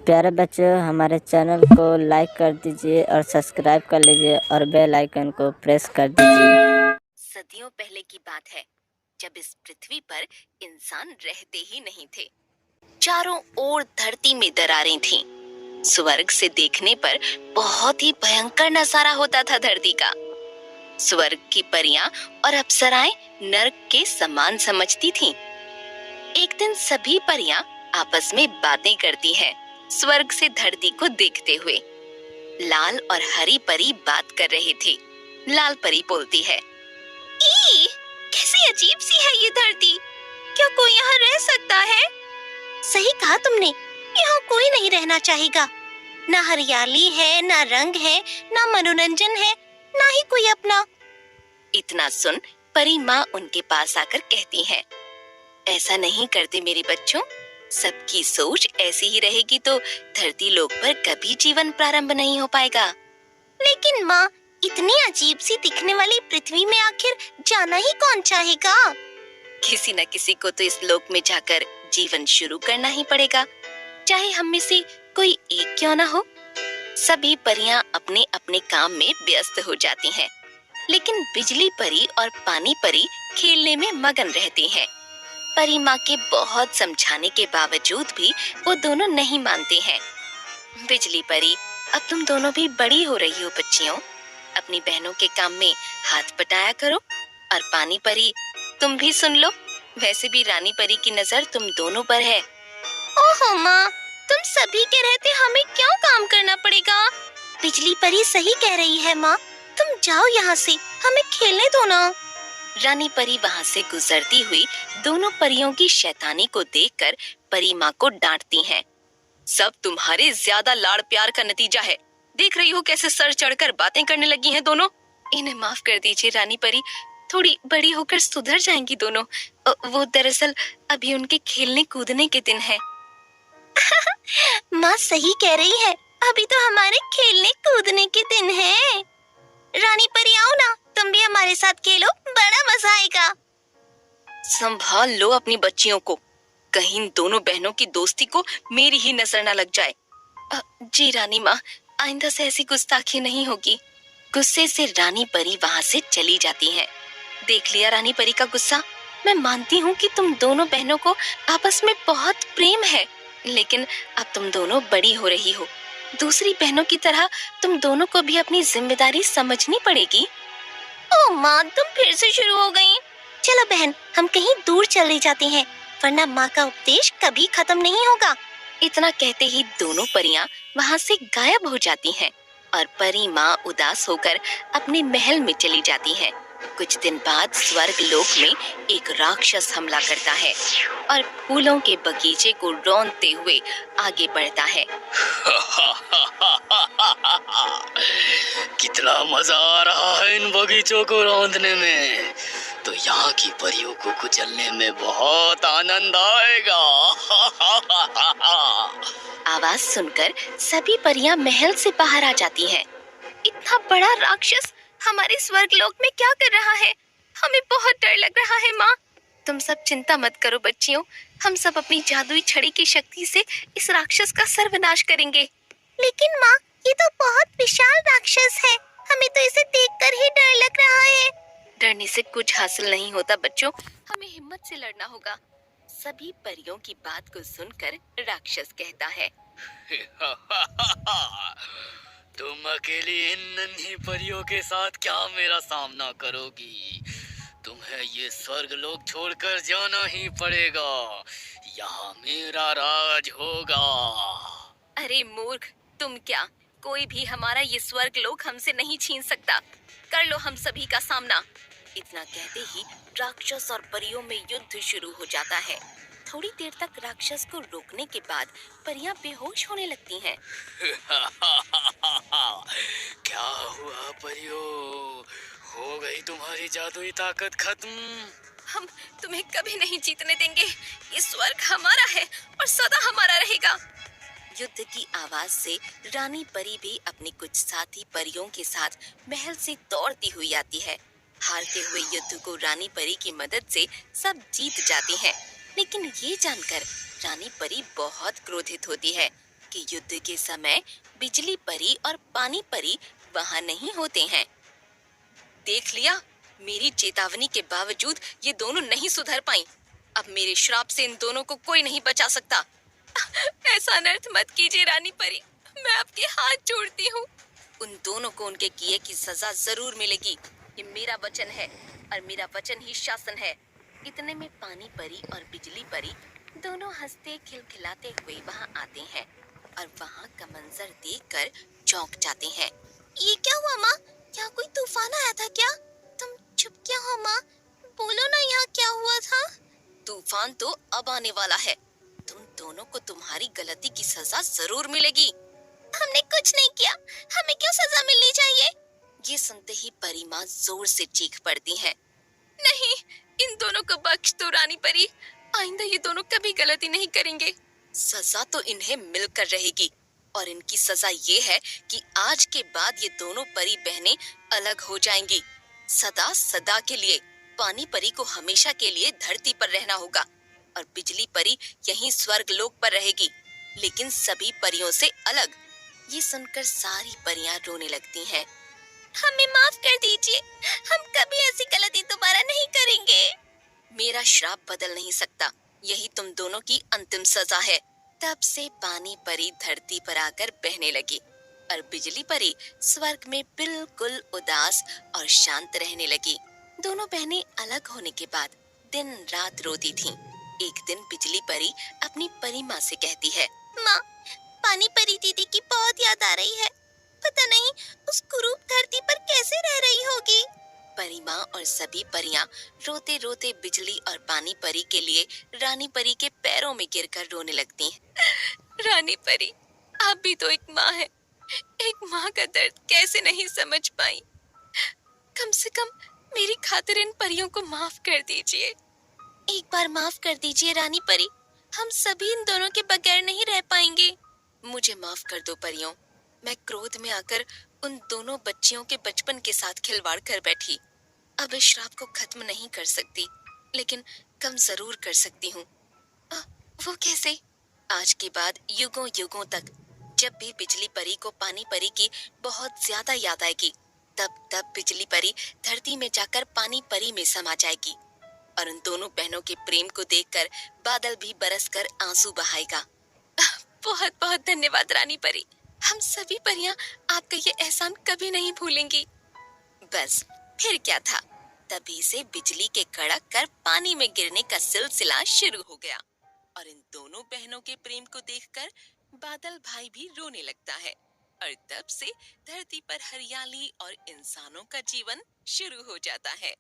प्यारे बच्चों, हमारे चैनल को लाइक कर दीजिए और सब्सक्राइब कर लीजिए और बेल आइकन को प्रेस कर दीजिए। सदियों पहले की बात है, जब इस पृथ्वी पर इंसान रहते ही नहीं थे। चारों ओर धरती में दरारें थीं। स्वर्ग से देखने पर बहुत ही भयंकर नजारा होता था धरती का। स्वर्ग की परियां और अप्सराएं नर्क के समान समझती थीं। एक दिन सभी परियां आपस में बातें करती हैं, स्वर्ग से धरती को देखते हुए। लाल और हरी परी बात कर रहे थे। लाल परी बोलती है, ई, कैसी अजीब सी है ये धरती। क्या कोई यहाँ रह सकता है? सही कहा तुमने, यहाँ कोई नहीं रहना चाहेगा। ना हरियाली है, ना रंग है, ना मनोरंजन है, ना ही कोई अपना। इतना सुन परी माँ उनके पास आकर कहती है, ऐसा नहीं करते मेरे बच्चों। सबकी सोच ऐसी ही रहेगी तो धरती लोक पर कभी जीवन प्रारंभ नहीं हो पाएगा। लेकिन माँ, इतनी अजीब सी दिखने वाली पृथ्वी में आखिर जाना ही कौन चाहेगा? किसी न किसी को तो इस लोक में जाकर जीवन शुरू करना ही पड़ेगा, चाहे हम में से कोई एक क्यों न हो। सभी परियां अपने अपने काम में व्यस्त हो जाती हैं, लेकिन बिजली परी और पानी परी खेलने में मगन रहती हैं। परी माँ के बहुत समझाने के बावजूद भी वो दोनों नहीं मानते हैं। बिजली परी, अब तुम दोनों भी बड़ी हो रही हो बच्चियों, अपनी बहनों के काम में हाथ बटाया करो। और पानी परी, तुम भी सुन लो, वैसे भी रानी परी की नजर तुम दोनों पर है। ओहो माँ, तुम सभी के रहते हमें क्यों काम करना पड़ेगा? बिजली परी सही कह रही है माँ, तुम जाओ यहाँ से, हमें खेलने दो ना। रानी परी वहाँ से गुजरती हुई दोनों परियों की शैतानी को देखकर परी माँ को डांटती हैं। सब तुम्हारे ज्यादा लाड़ प्यार का नतीजा है। देख रही हो कैसे सर चढ़कर बातें करने लगी हैं दोनों। इन्हें माफ कर दीजिए रानी परी, थोड़ी बड़ी होकर सुधर जाएंगी दोनों। वो दरअसल अभी उनके खेलने कूदने के दिन है। माँ सही कह रही है, अभी तो हमारे खेलने कूदने के दिन है। रानी परी आओ ना, तुम भी हमारे साथ खेलो, बड़ा मजा आएगा। संभाल लो अपनी बच्चियों को, कहीं इन दोनों बहनों की दोस्ती को मेरी ही नजर न लग जाए। जी रानी माँ, आइंदा से ऐसी गुस्ताखी नहीं होगी। गुस्से से रानी परी वहाँ से चली जाती हैं। देख लिया रानी परी का गुस्सा। मैं मानती हूँ कि तुम दोनों बहनों को आपस में बहुत प्रेम है, लेकिन अब तुम दोनों बड़ी हो रही हो। दूसरी बहनों की तरह तुम दोनों को भी अपनी जिम्मेदारी समझनी पड़ेगी। ओ माँ, तुम फिर से शुरू हो गई। चलो बहन, हम कहीं दूर चले जाते हैं, वरना माँ का उपदेश कभी खत्म नहीं होगा। इतना कहते ही दोनों परियां वहाँ से गायब हो जाती हैं और परी माँ उदास होकर अपने महल में चली जाती हैं। कुछ दिन बाद स्वर्ग लोक में एक राक्षस हमला करता है और फूलों के बगीचे को रौंदते हुए आगे बढ़ता है। कितना मजा आ रहा है इन बगीचों को रौंदने में, तो यहाँ की परियों को कुचलने में बहुत आनंद आएगा। आवाज सुनकर सभी परियां महल से बाहर आ जाती हैं। इतना बड़ा राक्षस हमारे स्वर्ग लोक में क्या कर रहा है? हमें बहुत डर लग रहा है माँ। तुम सब चिंता मत करो बच्चियों, हम सब अपनी जादुई छड़ी की शक्ति से इस राक्षस का सर्वनाश करेंगे। लेकिन माँ, ये तो बहुत विशाल राक्षस है, हमें तो इसे देखकर ही डर लग रहा है। डरने से कुछ हासिल नहीं होता बच्चों, हमें हिम्मत से लड़ना होगा। सभी परियों की बात को सुनकर राक्षस कहता है, तुम अकेली इन नन्ही परियों के साथ क्या मेरा सामना करोगी? तुम्हें ये स्वर्ग लोक छोड़कर जाना ही पड़ेगा, यहाँ मेरा राज होगा। अरे मूर्ख, तुम क्या, कोई भी हमारा ये स्वर्ग लोक हमसे नहीं छीन सकता। कर लो हम सभी का सामना। इतना कहते ही राक्षस और परियों में युद्ध शुरू हो जाता है। थोड़ी देर तक राक्षस को रोकने के बाद परियां बेहोश होने लगती हैं। क्या हुआ परियों, हो गई तुम्हारी जादुई ताकत खत्म? हम तुम्हें कभी नहीं जीतने देंगे, ये स्वर्ग हमारा है और सदा हमारा रहेगा। युद्ध की आवाज से रानी परी भी अपने कुछ साथी परियों के साथ महल से दौड़ती हुई आती है। हारते हुए युद्ध को रानी परी की मदद से सब जीत जाती हैं, लेकिन ये जानकर रानी परी बहुत क्रोधित होती है कि युद्ध के समय बिजली परी और पानी परी वहां नहीं होते हैं। देख लिया, मेरी चेतावनी के बावजूद ये दोनों नहीं सुधर पाई। अब मेरे श्राप से इन दोनों को कोई नहीं बचा सकता। ऐसा अनर्थ मत कीजिए रानी परी, मैं आपके हाथ जोड़ती हूँ। उन दोनों को उनके किए की सजा जरूर मिलेगी। ये मेरा वचन है और मेरा वचन ही शासन है। इतने में पानी परी और बिजली परी दोनों हंसते खिलखिलाते हुए वहाँ आते हैं और वहाँ का मंजर देखकर चौंक जाते हैं। ये क्या हुआ माँ? क्या कोई तूफान आया था क्या? तुम चुप क्या हो माँ? बोलो ना, यहाँ क्या हुआ था? तूफान तो अब आने वाला है। तुम दोनों को तुम्हारी गलती की सजा जरूर मिलेगी। हमने कुछ नहीं किया, हमें क्यों सजा मिलनी चाहिए? ये सुनते ही परी माँ जोर से चीख पड़ती है। नहीं, इन दोनों को बख्श दो रानी परी, आइंदा ये दोनों कभी गलती नहीं करेंगे। सजा तो इन्हें मिलकर रहेगी और इनकी सजा ये है कि आज के बाद ये दोनों परी बहनें अलग हो जाएंगी। सदा सदा के लिए पानी परी को हमेशा के लिए धरती पर रहना होगा और बिजली परी यहीं स्वर्ग लोक पर रहेगी, लेकिन सभी परियों से अलग। ये सुनकर सारी परियां रोने लगती हैं। हमें माफ कर दीजिए, हम कभी ऐसी गलती दोबारा नहीं करेंगे। मेरा श्राप बदल नहीं सकता, यही तुम दोनों की अंतिम सजा है। तब से पानी परी धरती पर आकर बहने लगी और बिजली परी स्वर्ग में बिल्कुल उदास और शांत रहने लगी। दोनों बहनें अलग होने के बाद दिन रात रोती थीं। एक दिन बिजली परी अपनी परी माँ से कहती है, माँ, पानी परी दीदी की बहुत याद आ रही है। पता नहीं उस कुरूप धरती पर कैसे रह रही होगी। परी माँ और सभी परियां रोते रोते बिजली और पानी परी के लिए रानी परी के पैरों में गिरकर रोने लगती हैं। रानी परी, आप भी तो एक माँ है, एक माँ का दर्द कैसे नहीं समझ पाई। कम से कम मेरी खातिर इन परियों को माफ कर दीजिए। एक बार माफ कर दीजिए रानी परी, हम सभी इन दोनों के बगैर नहीं रह पाएंगे। मुझे माफ कर दो परियों, मैं क्रोध में आकर उन दोनों बच्चियों के बचपन के साथ खिलवाड़ कर बैठी। अब इस श्राप को खत्म नहीं कर सकती, लेकिन कम जरूर कर सकती हूँ। वो कैसे? आज के बाद युगों युगों तक जब भी बिजली परी को पानी परी की बहुत ज्यादा याद आएगी, तब बिजली परी धरती में जाकर पानी परी में समा जाएगी और उन दोनों बहनों के प्रेम को देखकर बादल भी बरसकर आंसू बहाएगा। बहुत बहुत धन्यवाद रानी परी, हम सभी परियां आपका ये एहसान कभी नहीं भूलेंगी। बस फिर क्या था, तभी से बिजली के कड़क कर पानी में गिरने का सिलसिला शुरू हो गया और इन दोनों बहनों के प्रेम को देखकर बादल भाई भी रोने लगता है और तब से धरती पर हरियाली और इंसानों का जीवन शुरू हो जाता है।